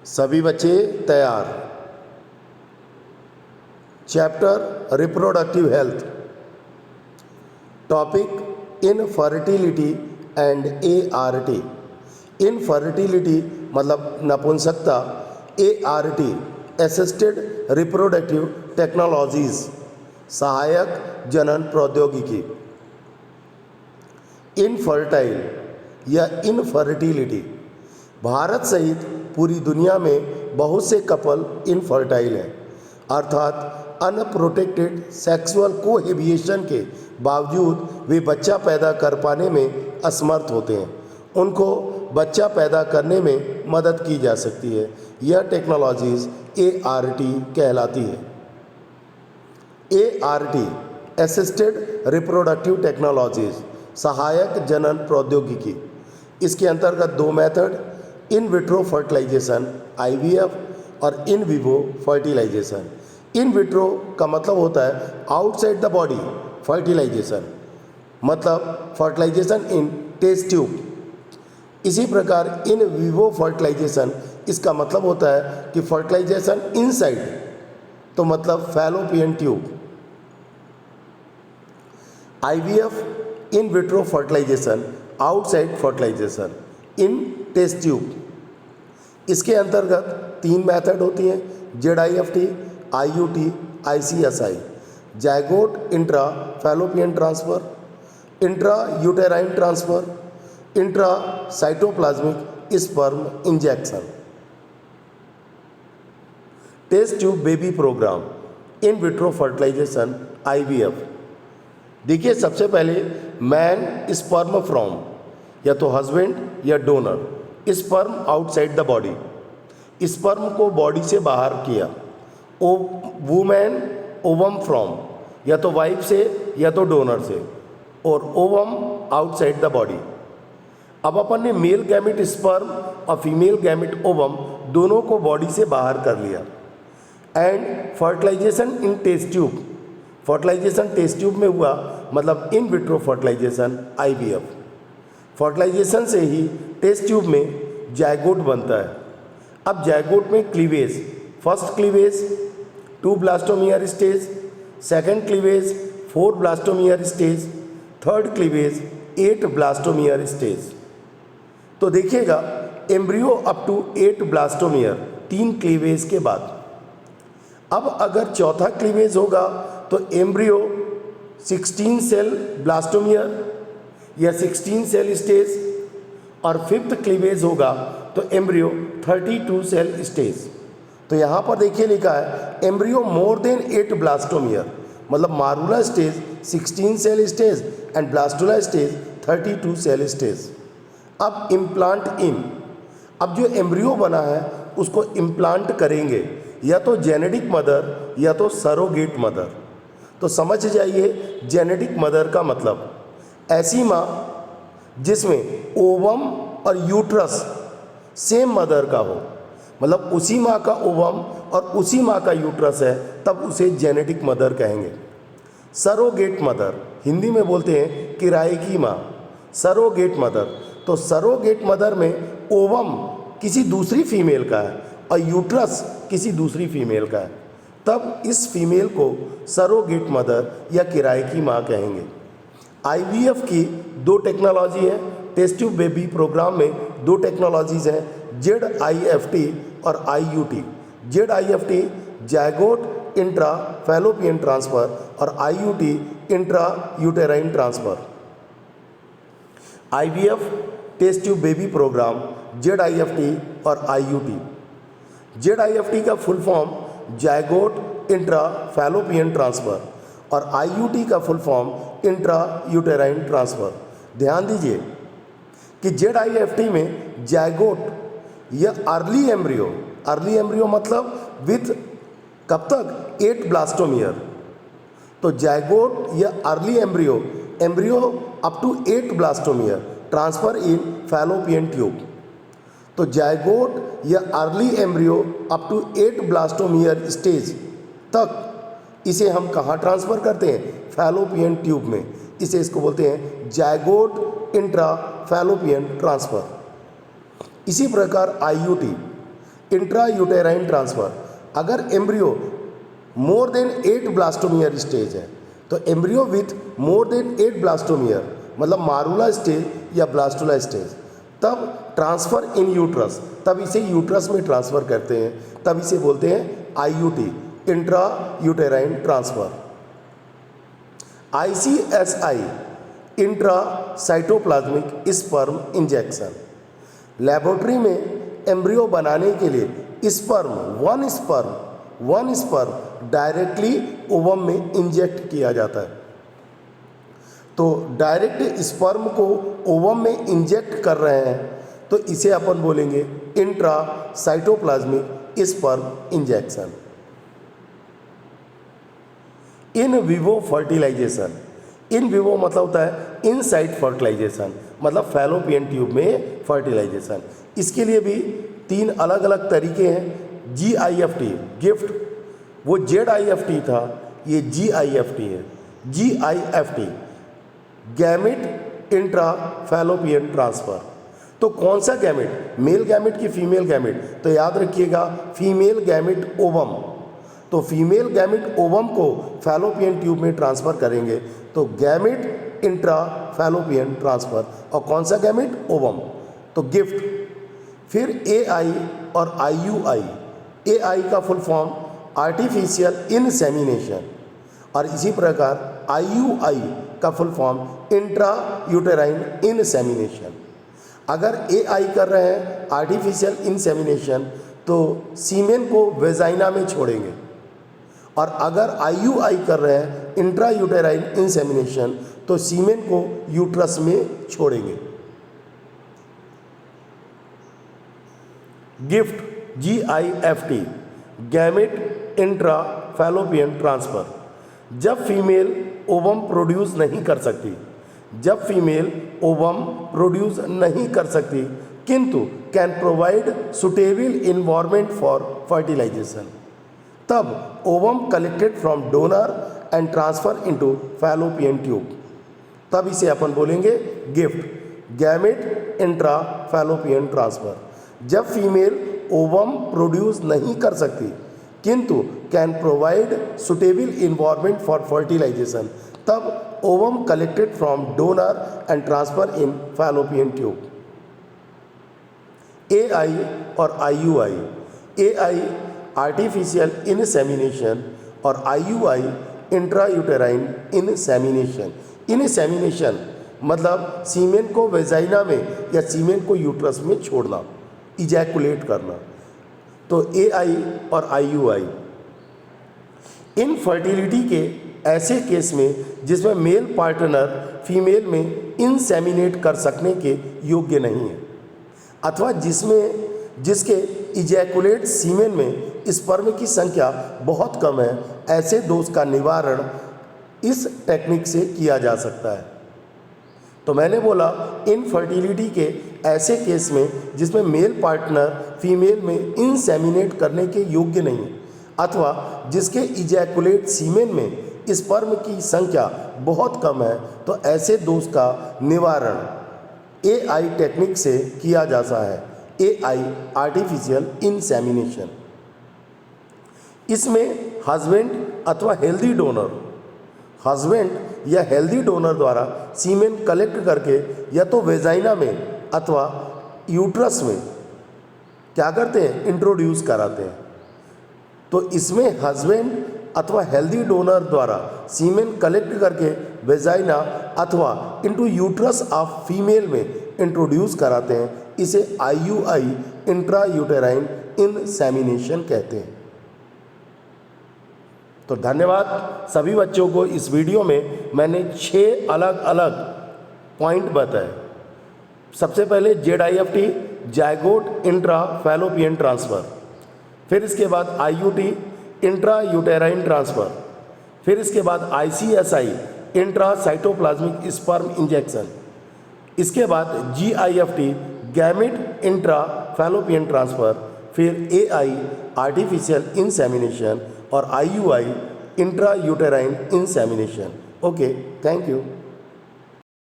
सभी बच्चे तैयार। Chapter reproductive health, topic infertility and ART। Infertility मतलब नपुंसकता, ART असिस्टेड रिप्रोडक्टिव टेक्नोलॉजीज सहायक जनन प्रौद्योगिकी। इनफर्टाइल या इनफर्टिलिटी, भारत सहित पूरी दुनिया में बहुत से कपल इनफर्टाइल हैं, अर्थात अनप्रोटेक्टेड सेक्सुअल कोहेबिटेशन के बावजूद वे बच्चा पैदा कर पाने में असमर्थ होते हैं। उनको बच्चा पैदा करने में मदद की जा सकती है। यह टेक्नोलॉजीज ART कहलाती है। ART असिस्टेड रिप्रोडक्टिव टेक्नोलॉजीज सहायक जनन प्रौद्योगिकी। इसके अंतर्गत दो method, in vitro fertilization IVF और in vivo fertilisation. In vitro का मतलब होता है आउटसाइड द बॉडी फर्टिलाइजेशन, मतलब फर्टिलाइजेशन इन टेस्ट ट्यूब। इसी प्रकार इन विवो फर्टिलाइजेशन, इसका मतलब होता है कि फर्टिलाइजेशन इनसाइड, तो मतलब fallopian tube. IVF in vitro fertilization, outside fertilization in test tube. इसके अंतर्गत तीन मेथड होती हैं, ZIFT, IUT, ICSI। Zygote intra fallopian transfer, intra uterine transfer, intra cytoplasmic sperm injection. Test tube baby program, in vitro fertilization IVF। देखिए, सबसे पहले man sperm from, या तो हस्बैंड या donor, sperm outside the body, sperm को body से बाहर किया। वुमेन ओवम फ्रॉम, या तो वाइफ से या तो डोनर से, और ओवम आउटसाइड द बॉडी। अब अपन ने मेल गैमेट स्पर्म और फीमेल गैमेट ओवम दोनों को बॉडी से बाहर कर लिया। And fertilization in test tube, fertilization test tube में हुआ, मतलब in vitro fertilization IVF। Fertilization से ही टेस्ट ट्यूब में जायगोट बनता है। अब जायगोट में cleavage, first cleavage 2 blastomere stage, second cleavage 4 blastomere stage, third cleavage 8 blastomere stage. तो देखिएगा, embryo up to 8 blastomere, 3 cleavage के बाद। अब अगर चौथा क्लीवेज होगा तो एम्ब्रियो 16 सेल ब्लास्टोमियर या 16 सेल स्टेज, और फिफ्थ क्लीवेज होगा तो एम्ब्रियो 32 सेल स्टेज। तो यहाँ पर देखिए लिखा है एम्ब्रियो मोर देन 8 ब्लास्टोमियर, मतलब morula stage 16 cell stage and blastula stage 32 cell stage. अब इम्प्लांट इन, अब जो एम्ब्रियो बना है उसको इम्प्लांट करेंगे, या तो जेनेटिक मदर या तो सरोगेट मदर। तो समझ जाइए, जेनेटिक मदर का मतलब ऐसी माँ जिसमें ओवम और यूट्रस सेम मदर का हो, मतलब उसी माँ का ओवम और उसी माँ का यूट्रस है, तब उसे जेनेटिक मदर कहेंगे। सरोगेट मदर, हिंदी में बोलते हैं किराए की माँ, सरोगेट मदर। तो सरोगेट मदर में ओवम किसी दूसरी फीमेल का है और यूट्रस किसी दूसरी फीमेल का है, तब इस फीमेल को सरोगेट मदर या किराए की माँ कहेंगे। IVF की दो टेक्नोलॉजी है, टेस्ट ट्यूब बेबी प्रोग्राम में दो टेक्नोलॉजीज़ हैं, ZIFT और IUT। ZIFT zygote intra fallopian transfer और IUT intra uterine transfer. IVF test tube baby programme, ZIFT और IUT। ZIFT का full form zygote intra fallopian transfer और IUT का full form intra uterine transfer. ध्यान दीजिए कि ZIFT में zygote या अर्ली एम्ब्रियो मतलब विथ कब तक 8 ब्लास्टोमियर, तो जायगोट या early embryo up to 8 blastomere transfer in fallopian tube. तो जायगोट या early embryo up to 8 blastomere stage तक इसे हम कहाँ ट्रांसफ़र करते हैं? फैलोपियन ट्यूब में। इसको बोलते हैं जायगोट इंट्रा फैलोपियन ट्रांसफ़र। इसी प्रकार IUT, इंट्रा यूटेराइन ट्रांसफ़र, अगर embryo more than 8 blastomere stage है, तो embryo with more than 8 blastomere मतलब मारूला स्टेज या ब्लास्टुला स्टेज, तब ट्रांसफ़र इन यूट्रस, तब इसे यूट्रस में ट्रांसफ़र करते हैं, तब इसे बोलते हैं IUT, intra uterine transfer. ICSI, intra cytoplasmic sperm injection, laboratory में एम्ब्रियो बनाने के लिए वन स्पर्म डायरेक्टली ओवम में इंजेक्ट किया जाता है। तो डायरेक्ट स्पर्म को ओवम में इंजेक्ट कर रहे हैं, तो इसे अपन बोलेंगे intra cytoplasmic sperm injection. In vivo fertilisation, in vivo मतलब होता है इनसाइड फर्टिलाइजेशन, मतलब फैलोपियन ट्यूब में फर्टिलाइजेशन। इसके लिए भी 3 अलग अलग तरीके हैं। GIFT गिफ्ट, वो ZIFT था, ये GIFT है। GIFT gamete intra fallopian transfer. तो कौन सा गैमेट, मेल गैमेट की फीमेल गैमेट? तो याद रखिएगा फीमेल गैमेट ओवम, तो फीमेल गैमेट ओवम को फैलोपियन ट्यूब में ट्रांसफ़र करेंगे, तो गैमेट इंट्रा फैलोपियन ट्रांसफ़र। और कौन सा गैमेट? ओवम, तो गिफ्ट। फिर AI और IUI, AI का फुल फॉर्म आर्टिफिशियल इनसेमिनेशन, और इसी प्रकार IUI का full form intra uterine insemination. अगर AI कर रहे हैं आर्टिफिशियल इनसेमिनेशन, तो सीमेन को वेजाइना में छोड़ेंगे, और अगर IUI कर रहे हैं इंट्रा यूटेराइन इंसेमिनेशन, तो सीमेन को यूट्रस में छोड़ेंगे। Gift GIFT gamete intra fallopian transfer, जब फीमेल ओवम प्रोड्यूस नहीं कर सकती, जब फीमेल ओवम प्रोड्यूस नहीं कर सकती किंतु can provide suitable environment for fertilization, तब ovum collected from donor and transfer into fallopian tube, तब इसे अपन बोलेंगे GIFT gamete intra fallopian transfer. जब फीमेल ओवम प्रोड्यूस नहीं कर सकती किंतु can provide suitable environment for fertilization, तब ovum collected from donor and transfer in fallopian tube. AI और IUI, AI आर्टिफिशियल इनसेमिनेशन और IUI intra uterine insemination. Insemination मतलब semen को वेजाइना में या सीमेन को यूट्रस में छोड़ना, इजैकुलेट करना, तो AI और IUI। इनफर्टिलिटी के ऐसे केस में जिसमें मेल पार्टनर फीमेल में इंसेमिनेट कर सकने के योग्य नहीं है, अथवा जिसके इजैकुलेट सीमेन में स्पर्म की संख्या बहुत कम है, ऐसे दोष का निवारण इस टेक्निक से किया जा सकता है। तो मैंने बोला इनफर्टिलिटी के ऐसे केस में जिसमें मेल पार्टनर फीमेल में इंसेमिनेट करने के योग्य नहीं है, अथवा जिसके इजैकुलेट सीमेन में स्पर्म की संख्या बहुत कम है, तो ऐसे दोष का निवारण AI टेक्निक से किया जाता है, AI आर्टिफिशियल इंसेमिनेशन। इसमें हस्बैंड अथवा हेल्दी डोनर, हस्बैंड या हेल्दी डोनर द्वारा सीमेन कलेक्ट करके या तो वेजाइना में अथवा यूट्रस में क्या करते हैं, इंट्रोड्यूस कराते हैं। तो इसमें हस्बैंड अथवा हेल्दी डोनर द्वारा सीमेन कलेक्ट करके वेजाइना अथवा इनटू यूट्रस ऑफ फीमेल में इंट्रोड्यूस कराते हैं, इसे IUI इंट्रा यूटेराइन इनसेमिनेशन कहते हैं। तो धन्यवाद सभी बच्चों को। इस वीडियो में मैंने 6 अलग अलग पॉइंट बताए। सबसे पहले ZIFT zygote intra fallopian transfer, फिर इसके बाद IUT इंट्रा यूटेराइन ट्रांसफ़र, फिर इसके बाद ICSI intra cytoplasmic sperm injection, इसके बाद GIFT gamete intra fallopian transfer, फिर AI आर्टिफिशियल इंसेमिनेशन और IUI intra uterine insemination. Okay, thank you.